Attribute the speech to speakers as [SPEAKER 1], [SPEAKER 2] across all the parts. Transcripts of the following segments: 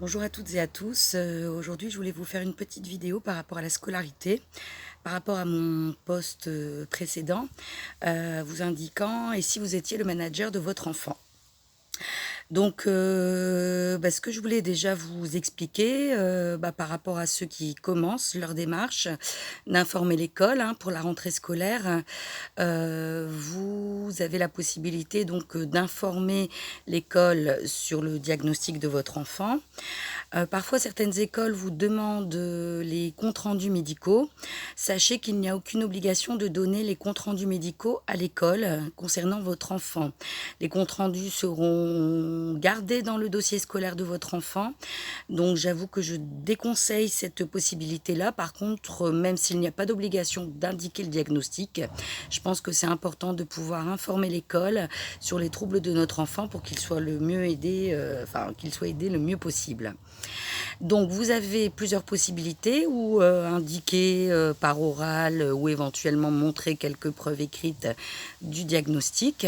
[SPEAKER 1] Bonjour à toutes et à tous. Aujourd'hui, je voulais vous faire une petite vidéo par rapport à la scolarité, par rapport à mon poste précédent, vous indiquant et si vous étiez le manager de votre enfant. Donc, ce que je voulais déjà vous expliquer, par rapport à ceux qui commencent leur démarche, d'informer l'école, hein, pour la rentrée scolaire. Vous avez la possibilité donc, d'informer l'école sur le diagnostic de votre enfant. Parfois, certaines écoles vous demandent, les comptes rendus médicaux. Sachez qu'il n'y a aucune obligation de donner les comptes rendus médicaux à l'école, concernant votre enfant. Les comptes rendus seront gardés dans le dossier scolaire de votre enfant, donc j'avoue que je déconseille cette possibilité-là. Par contre, même s'il n'y a pas d'obligation d'indiquer le diagnostic, je pense que c'est important de pouvoir informer l'école sur les troubles de notre enfant pour qu'il soit le mieux aidé, qu'il soit aidé le mieux possible. Donc vous avez plusieurs possibilités ou indiquer par oral ou éventuellement montrer quelques preuves écrites du diagnostic.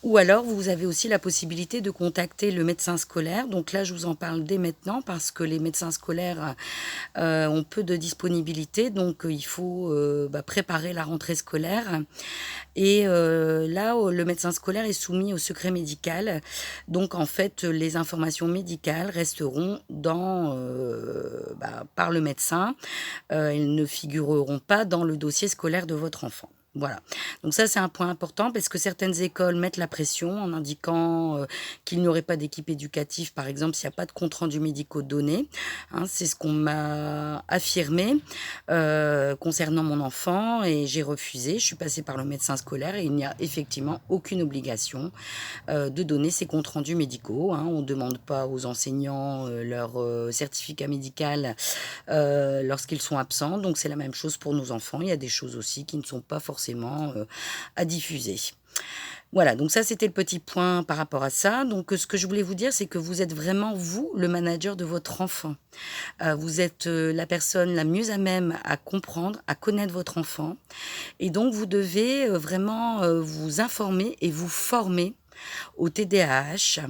[SPEAKER 1] Ou alors vous avez aussi la possibilité de contacter le médecin scolaire. Donc là je vous en parle dès maintenant parce que les médecins scolaires ont peu de disponibilité. Donc il faut préparer la rentrée scolaire. Et là, le médecin scolaire est soumis au secret médical. Donc, en fait, les informations médicales resteront par le médecin. Elles ne figureront pas dans le dossier scolaire de votre enfant. Voilà. Donc ça, c'est un point important parce que certaines écoles mettent la pression en indiquant qu'il n'y aurait pas d'équipe éducative, par exemple, s'il n'y a pas de compte rendu médicaux donné. Hein, c'est ce qu'on m'a affirmé concernant mon enfant et j'ai refusé. Je suis passée par le médecin scolaire et il n'y a effectivement aucune obligation de donner ces comptes rendus médicaux. Hein. On ne demande pas aux enseignants leur certificat médical lorsqu'ils sont absents. Donc c'est la même chose pour nos enfants. Il y a des choses aussi qui ne sont pas forcément à diffuser. Voilà, donc ça c'était le petit point par rapport à ça. Donc ce que je voulais vous dire, c'est que vous êtes vraiment, vous, le manager de votre enfant. Vous êtes la personne la mieux à même à comprendre, à connaître votre enfant. Et donc vous devez vraiment vous informer et vous former au TDAH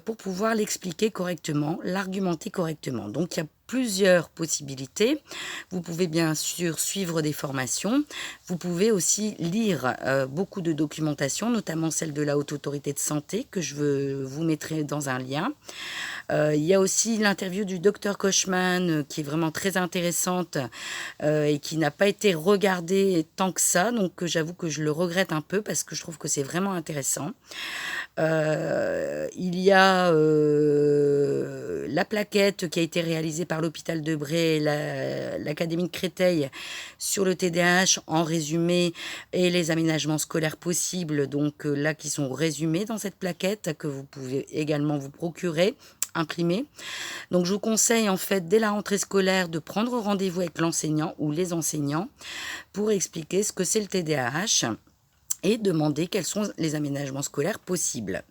[SPEAKER 1] pour pouvoir l'expliquer correctement, l'argumenter correctement. Donc il y a plusieurs possibilités. Vous pouvez bien sûr suivre des formations. Vous pouvez aussi lire beaucoup de documentation, notamment celle de la Haute Autorité de Santé que je vous mettrai dans un lien. Il y a aussi l'interview du docteur Kochman qui est vraiment très intéressante et qui n'a pas été regardée tant que ça. Donc j'avoue que je le regrette un peu parce que je trouve que c'est vraiment intéressant. Il y a la plaquette qui a été réalisée par l'hôpital de Bray et l'académie de Créteil sur le TDAH en résumé et les aménagements scolaires possibles, donc là qui sont résumés dans cette plaquette que vous pouvez également vous procurer imprimé. Donc je vous conseille en fait dès la rentrée scolaire de prendre rendez-vous avec l'enseignant ou les enseignants pour expliquer ce que c'est le TDAH et demander quels sont les aménagements scolaires possibles.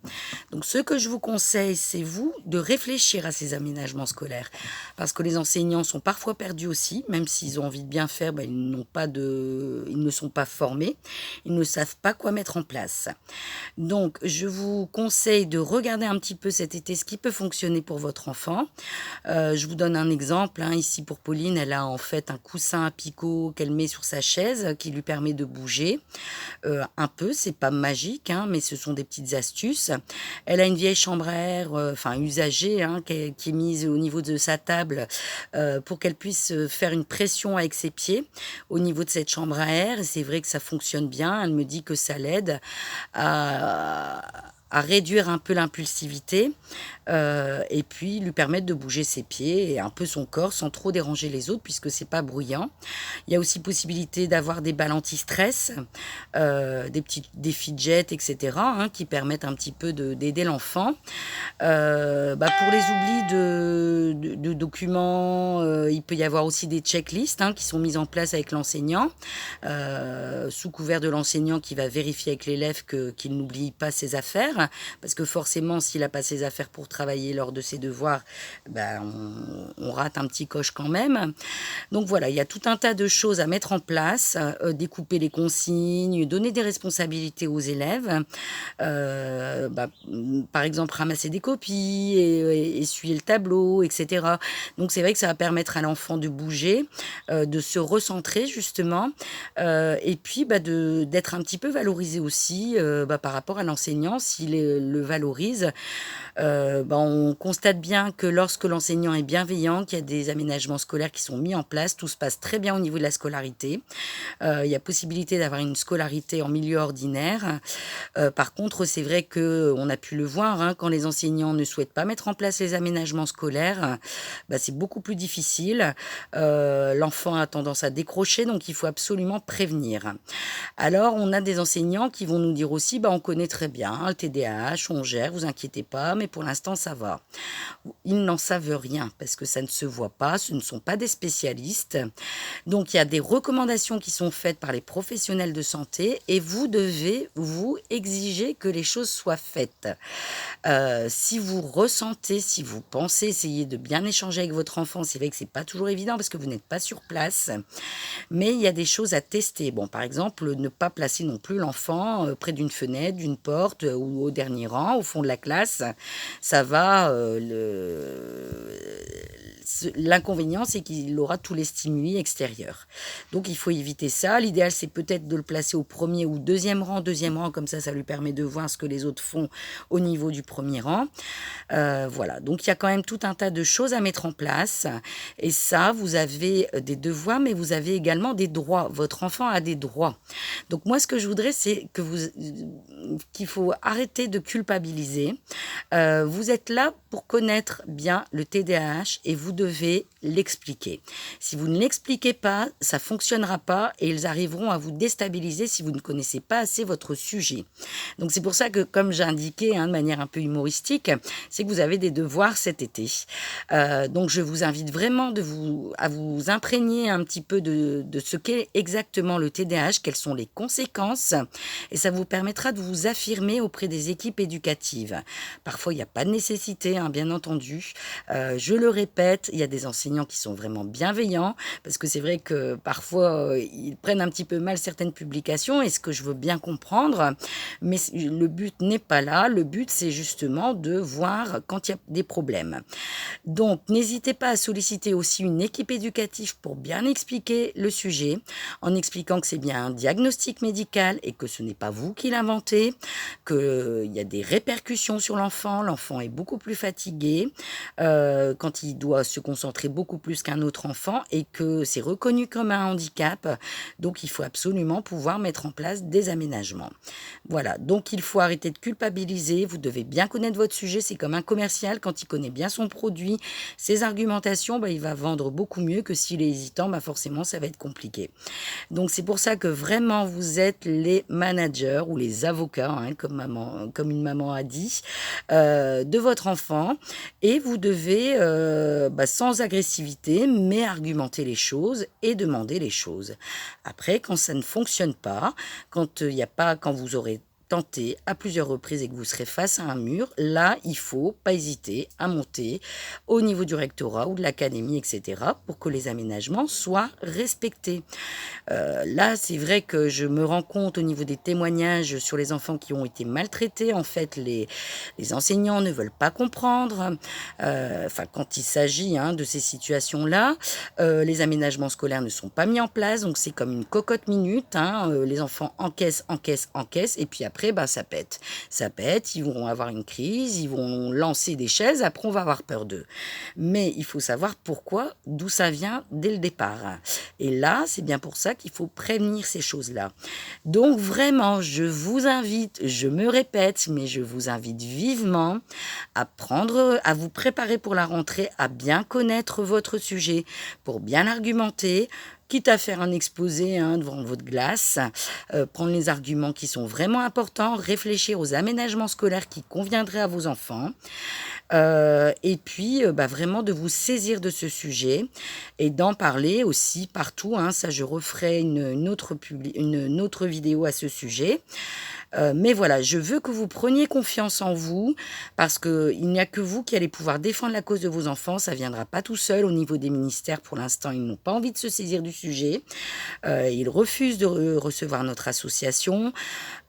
[SPEAKER 1] Donc ce que je vous conseille, c'est vous de réfléchir à ces aménagements scolaires parce que les enseignants sont parfois perdus aussi, même s'ils ont envie de bien faire, ils ne sont pas formés, ils ne savent pas quoi mettre en place. Donc je vous conseille de regarder un petit peu cet été ce qui peut fonctionner pour votre enfant. Je vous donne un exemple, hein, ici pour Pauline, elle a en fait un coussin à picot qu'elle met sur sa chaise qui lui permet de bouger un peu, c'est pas magique, hein, mais ce sont des petites astuces. Elle a une vieille chambre à air, usagée, hein, qui est mise au niveau de sa table pour qu'elle puisse faire une pression avec ses pieds au niveau de cette chambre à air. Et c'est vrai que ça fonctionne bien. Elle me dit que ça l'aide à réduire un peu l'impulsivité et puis lui permettre de bouger ses pieds et un peu son corps sans trop déranger les autres puisque c'est pas bruyant. Il y a aussi possibilité d'avoir des balles anti-stress, des fidgets, etc., hein, qui permettent un petit peu d'aider l'enfant. Pour les oublis de documents, il peut y avoir aussi des checklists hein, qui sont mises en place avec l'enseignant, sous couvert de l'enseignant qui va vérifier avec l'élève qu'il n'oublie pas ses affaires. devoirs, parce que forcément, s'il n'a pas ses affaires pour travailler lors de ses devoirs, ben, on rate un petit coche quand même. Donc voilà, il y a tout un tas de choses à mettre en place, découper les consignes, donner des responsabilités aux élèves, par exemple ramasser des copies, essuyer le tableau, etc. Donc c'est vrai que ça va permettre à l'enfant de bouger, de se recentrer justement, et puis d'être un petit peu valorisé aussi par rapport à l'enseignant, s'il le valorise. On constate bien que lorsque l'enseignant est bienveillant, qu'il y a des aménagements scolaires qui sont mis en place, tout se passe très bien au niveau de la scolarité. Il y a possibilité d'avoir une scolarité en milieu ordinaire. Par contre, c'est vrai qu'on a pu le voir, hein, quand les enseignants ne souhaitent pas mettre en place les aménagements scolaires, c'est beaucoup plus difficile. L'enfant a tendance à décrocher, donc il faut absolument prévenir. Alors, on a des enseignants qui vont nous dire aussi, on connaît très bien hein, le TDAH, on gère, vous inquiétez pas, mais pour l'instant, ça va. Ils n'en savent rien parce que ça ne se voit pas, ce ne sont pas des spécialistes. Donc, il y a des recommandations qui sont faites par les professionnels de santé et vous devez, vous, exiger que les choses soient faites. Si vous ressentez, si vous pensez, essayez de bien échanger avec votre enfant. C'est vrai que c'est pas toujours évident parce que vous n'êtes pas sur place, mais il y a des choses à tester. Bon, par exemple, ne pas placer non plus l'enfant près d'une fenêtre, d'une porte ou au dernier rang, au fond de la classe. Ça va. L'inconvénient, c'est qu'il aura tous les stimuli extérieurs. Donc, il faut éviter ça. L'idéal, c'est peut-être de le placer au premier ou deuxième rang. Deuxième rang, comme ça lui permet de voir ce que les autres font au niveau du premier rang. Voilà. Donc, il y a quand même tout un tas de choses à mettre en place. Et ça, vous avez des devoirs, mais vous avez également des droits. Votre enfant a des droits. Donc, moi, ce que je voudrais, c'est qu'il faut arrêter de culpabiliser. Vous êtes là pour connaître bien le TDAH et vous devez l'expliquer. Si vous ne l'expliquez pas, ça ne fonctionnera pas et ils arriveront à vous déstabiliser si vous ne connaissez pas assez votre sujet. Donc c'est pour ça que, comme j'ai indiqué de manière un peu humoristique, c'est que vous avez des devoirs cet été. Donc je vous invite vraiment à vous imprégner un petit peu de ce qu'est exactement le TDAH, quelles sont les conséquences, et ça vous permettra de vous affirmer auprès des équipes éducatives. Parfois, il n'y a pas de nécessité, bien entendu. Je le répète, il y a des enseignants qui sont vraiment bienveillants, parce que c'est vrai que parfois, ils prennent un petit peu mal certaines publications, et ce que je veux bien comprendre, mais le but n'est pas là. Le but, c'est justement de voir quand il y a des problèmes. Donc, n'hésitez pas à solliciter aussi une équipe éducative pour bien expliquer le sujet, en expliquant que c'est bien un diagnostic médical et que ce n'est pas vous qui l'inventez, qu'il y a des répercussions sur l'enfant. L'enfant est beaucoup plus fatigué quand il doit se concentrer beaucoup plus qu'un autre enfant et que c'est reconnu comme un handicap. Donc, il faut absolument pouvoir mettre en place des aménagements. Voilà, donc il faut arrêter de culpabiliser. Vous devez bien connaître votre sujet. C'est comme un commercial, quand il connaît bien son produit, ses argumentations, il va vendre beaucoup mieux que s'il est hésitant. Forcément, ça va être compliqué. Donc, c'est pour ça que vraiment, vous êtes les managers ou les avocats, comme une maman a dit, de votre enfant. Et vous devez, sans agressivité, mais argumenter les choses et demander les choses. Après, quand ça ne fonctionne pas, quand vous aurez tenté à plusieurs reprises et que vous serez face à un mur, là, il faut pas hésiter à monter au niveau du rectorat ou de l'académie, etc., pour que les aménagements soient respectés. Là, c'est vrai que je me rends compte au niveau des témoignages sur les enfants qui ont été maltraités. En fait, les enseignants ne veulent pas comprendre. Quand il s'agit de ces situations-là, les aménagements scolaires ne sont pas mis en place. Donc, c'est comme une cocotte minute. Les enfants encaissent, et puis après, ça pète. Ça pète, ils vont avoir une crise, ils vont lancer des chaises, après on va avoir peur d'eux. Mais il faut savoir pourquoi, d'où ça vient dès le départ. Et là, c'est bien pour ça qu'il faut prévenir ces choses-là. Donc vraiment, je vous invite, je me répète, mais je vous invite vivement à vous préparer pour la rentrée, à bien connaître votre sujet, pour bien argumenter, quitte à faire un exposé devant votre glace, prendre les arguments qui sont vraiment importants, réfléchir aux aménagements scolaires qui conviendraient à vos enfants. Et puis, bah, vraiment de vous saisir de ce sujet et d'en parler aussi partout, hein. Ça, je referai une autre vidéo à ce sujet. Mais voilà, je veux que vous preniez confiance en vous parce qu'il n'y a que vous qui allez pouvoir défendre la cause de vos enfants. Ça viendra pas tout seul au niveau des ministères. Pour l'instant, ils n'ont pas envie de se saisir du sujet. Ils refusent de recevoir notre association.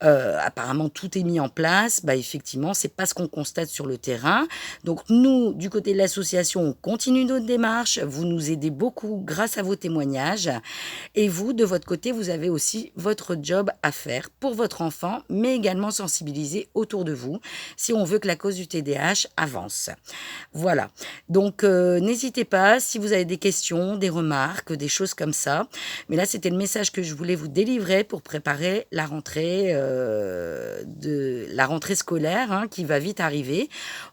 [SPEAKER 1] Apparemment, tout est mis en place. Bah, effectivement, c'est pas ce qu'on constate sur le terrain. Donc nous, du côté de l'association, on continue notre démarche. Vous nous aidez beaucoup grâce à vos témoignages. Et vous, de votre côté, vous avez aussi votre job à faire pour votre enfant, mais également sensibiliser autour de vous si on veut que la cause du TDAH avance. Voilà. Donc, n'hésitez pas si vous avez des questions, des remarques, des choses comme ça. Mais là, c'était le message que je voulais vous délivrer pour préparer la rentrée scolaire, hein, qui va vite arriver.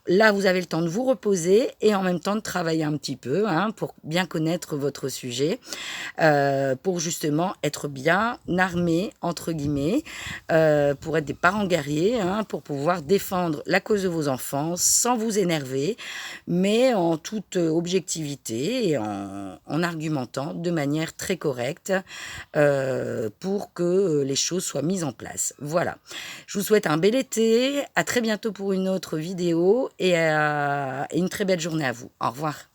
[SPEAKER 1] Là, vous avez le temps de vous reposer et en même temps de travailler un petit peu, hein, pour bien connaître votre sujet, pour justement être bien armés, entre guillemets, pour être des parents guerriers, hein, pour pouvoir défendre la cause de vos enfants sans vous énerver, mais en toute objectivité et en argumentant de manière très correcte, pour que les choses soient mises en place. Voilà. Je vous souhaite un bel été, à très bientôt pour une autre vidéo et une très belle journée à vous. Au revoir.